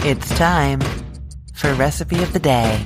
It's time for Recipe of the Day.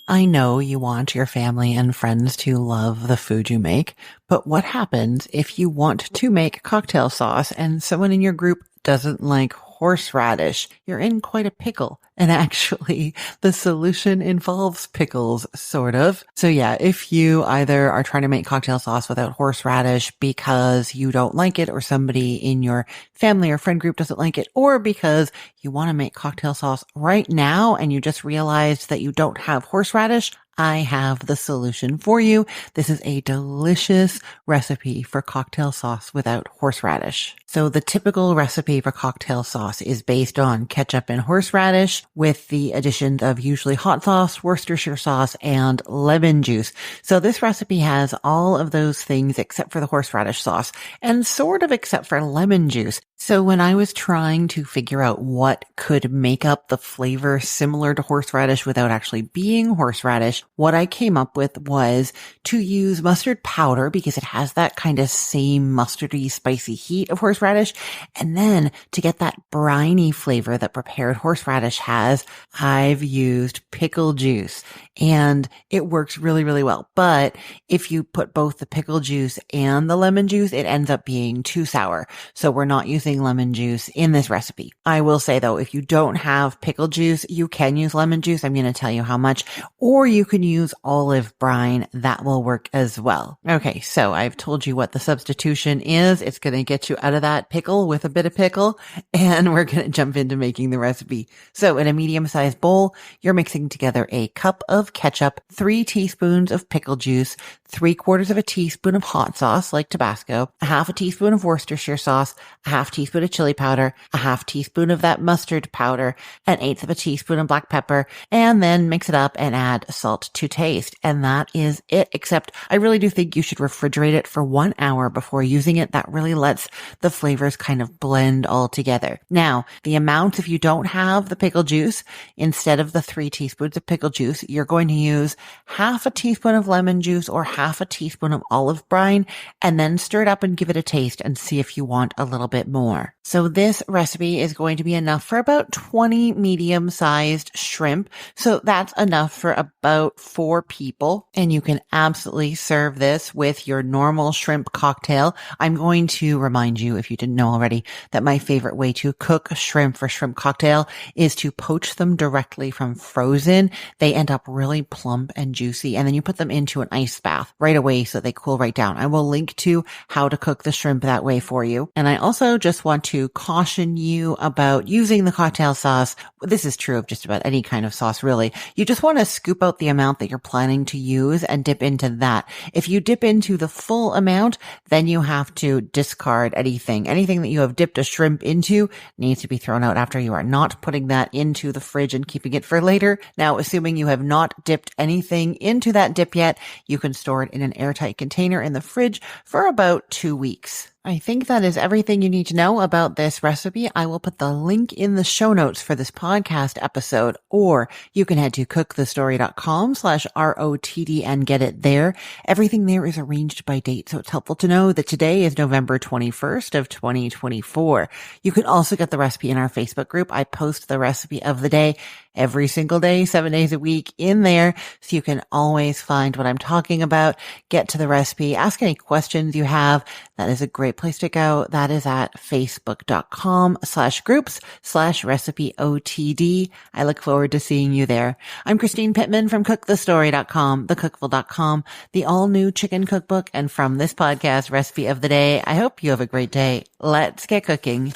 I know you want your family and friends to love the food you make, but what happens if you want to make cocktail sauce and someone in your group doesn't like horseradish? You're in quite a pickle. And actually, the solution involves pickles, sort of. So yeah, if you either are trying to make cocktail sauce without horseradish because you don't like it, or somebody in your family or friend group doesn't like it, or because you want to make cocktail sauce right now and you just realized that you don't have horseradish, I have the solution for you. This is a delicious recipe for cocktail sauce without horseradish. So the typical recipe for cocktail sauce is based on ketchup and horseradish with the additions of usually hot sauce, Worcestershire sauce, and lemon juice. So this recipe has all of those things except for the horseradish sauce and sort of except for lemon juice. So when I was trying to figure out what could make up the flavor similar to horseradish without actually being horseradish, what I came up with was to use mustard powder because it has that kind of same mustardy, spicy heat of horseradish. And then to get that briny flavor that prepared horseradish has, I've used pickle juice. And it works really, really well. But if you put both the pickle juice and the lemon juice, it ends up being too sour. So we're not using lemon juice in this recipe. I will say though, if you don't have pickle juice, you can use lemon juice. I'm going to tell you how much, or you can use olive brine. That will work as well. Okay. So I've told you what the substitution is. It's going to get you out of that pickle with a bit of pickle, and we're going to jump into making the recipe. So in a medium-sized bowl, you're mixing together a cup of ketchup, 3 teaspoons of pickle juice, 3/4 of a teaspoon of hot sauce like Tabasco, a half a teaspoon of Worcestershire sauce, a half teaspoon of chili powder, a half teaspoon of that mustard powder, an 1/8 of a teaspoon of black pepper, and then mix it up and add salt to taste. And that is it, except I really do think you should refrigerate it for 1 hour before using it. That really lets the flavors kind of blend all together. Now, the amount, if you don't have the pickle juice, instead of the 3 teaspoons of pickle juice, you're going to use half a teaspoon of lemon juice or half a teaspoon of olive brine, and then stir it up and give it a taste and see if you want a little bit more. So this recipe is going to be enough for about 20 medium-sized shrimp. So that's enough for about 4 people. And you can absolutely serve this with your normal shrimp cocktail. I'm going to remind you, if you didn't know already, that my favorite way to cook shrimp for shrimp cocktail is to poach them directly from frozen. They end up really plump and juicy, and then you put them into an ice bath right away so they cool right down. I will link to how to cook the shrimp that way for you. And I also just want to caution you about using the cocktail sauce. This is true of just about any kind of sauce, really. You just want to scoop out the amount that you're planning to use and dip into that. If you dip into the full amount, then you have to discard anything. Anything that you have dipped a shrimp into needs to be thrown out after. You are not putting that into the fridge and keeping it for later. Now, assuming you have not dipped anything into that dip yet, you can store it in an airtight container in the fridge for about 2 weeks. I think that is everything you need to know about this recipe. I will put the link in the show notes for this podcast episode, or you can head to cookthestory.com/ROTD and get it there. Everything there is arranged by date, so it's helpful to know that today is November 21st of 2024. You can also get the recipe in our Facebook group. I post the recipe of the day every single day, 7 days a week in there, so you can always find what I'm talking about, get to the recipe, ask any questions you have. That is a great place to go. That is at facebook.com/groups/recipeotd. I look forward to seeing you there. I'm Christine Pittman from cookthestory.com, thecookful.com, the all new chicken cookbook, and from this podcast, Recipe of the Day. I hope you have a great day. Let's get cooking.